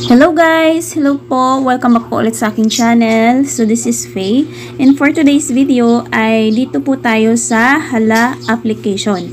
Hello guys! Hello po! Welcome back po ulit sa aking channel. So this is Faye. And for today's video ay dito po tayo sa Hala application.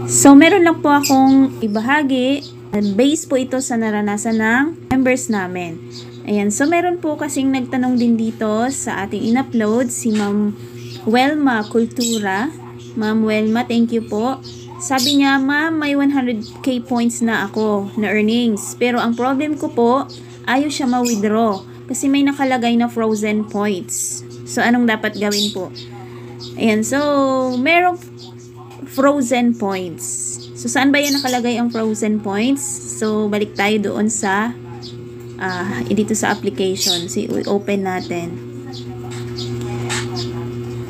So meron lang po akong ibahagi. Base po ito sa naranasan ng members namin. Ayan. So meron po kasing nagtanong din dito sa ating in-upload si Ma'am Welma Kultura. Ma'am Welma, thank you po. Sabi niya, ma'am, may 100k points na ako na earnings. Pero ang problem ko po, ayaw siya ma-withdraw. Kasi may nakalagay na frozen points. So, anong dapat gawin po? Ayan, so, merong frozen points. So, saan ba yan nakalagay ang frozen points? So, balik tayo doon sa, dito sa application. So, i-open natin.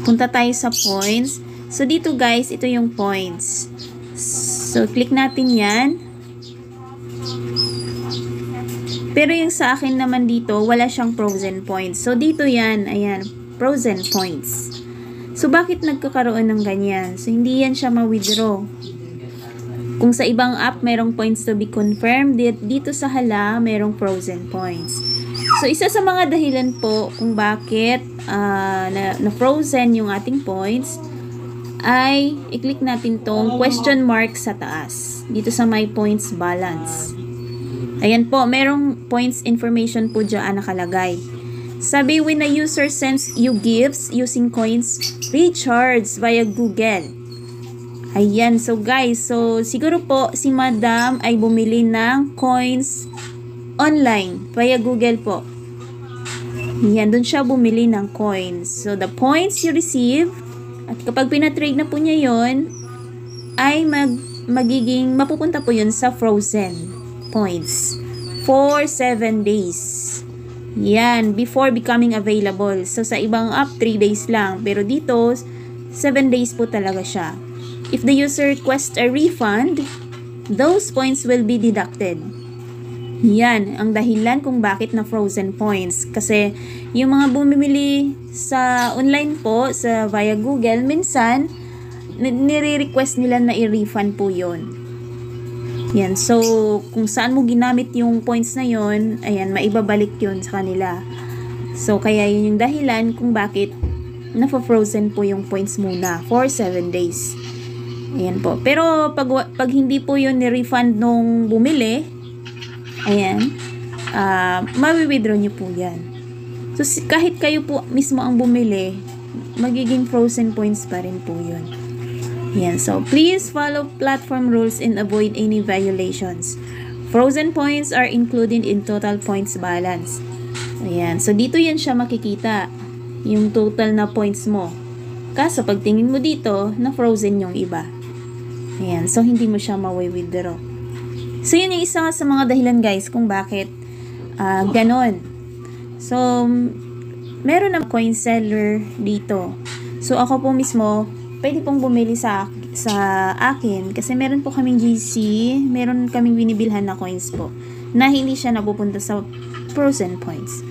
Punta tayo sa points. So, dito guys, ito yung points. So, click natin yan. Pero yung sa akin naman dito, wala siyang frozen points. So, dito yan, ayan, frozen points. So, bakit nagkakaroon ng ganyan? So, hindi yan siya ma-withdraw. Kung sa ibang app, merong points to be confirmed. Dito sa Hala, merong frozen points. So, isa sa mga dahilan po kung bakit na-frozen yung ating points, ay i-click natin tong question mark sa taas. Dito sa my points balance. Ayan po, merong points information po dyan nakalagay. Sabi, when a user sends you gifts using coins recharged via Google. Ayan, so guys, so siguro po si Madam ay bumili ng coins online via Google po. Ayan, dun siya bumili ng coins. So the points you receive, at kapag pinatrade na po niya yon, ay magiging mapupunta po yun sa frozen points for 7 days. Yan, before becoming available. So, sa ibang app, 3 days lang. Pero dito, 7 days po talaga siya. If the user requests a refund, those points will be deducted. Yan, ang dahilan kung bakit na frozen points. Kasi, yung mga bumimili sa online po, sa via Google, minsan, nire-request nila na i-refund po yun. Yan, so, kung saan mo ginamit yung points na yun, ayan, maibabalik yun sa kanila. So, kaya yun yung dahilan kung bakit na-frozen po yung points muna for 7 days. Ayan po. Pero, pag hindi po yun ni-refund nung bumili, ayan, mawi-withdraw nyo po yan. So, kahit kayo po mismo ang bumili, magiging frozen points pa rin po yun. Ayan, so please follow platform rules and avoid any violations. Frozen points are included in total points balance. Ayan, so dito yan siya makikita, yung total na points mo. Kaso pagtingin mo dito, na frozen yung iba. Ayan, so hindi mo siya mawi-withdraw. So, yun yung isa sa mga dahilan guys kung bakit ganon. So, meron ng coin seller dito. So, ako po mismo, pwede pong bumili sa akin kasi meron po kaming GC, meron kaming binibilhan na coins po na hindi siya napupunta sa frozen points.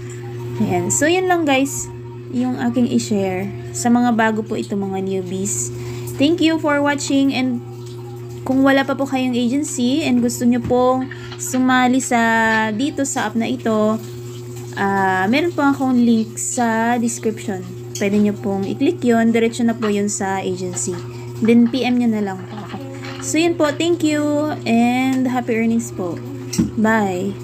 Ayan. So, yun lang guys yung aking i-share sa mga bago po ito mga newbies. Thank you for watching, and kung wala pa po kayong agency and gusto nyo pong sumali dito sa app na ito, meron po akong link sa description. Pwede nyo pong i-click yun. Diretso na po yun sa agency. Then, PM nyo na lang po ako. So, yun po. Thank you and happy earnings po. Bye!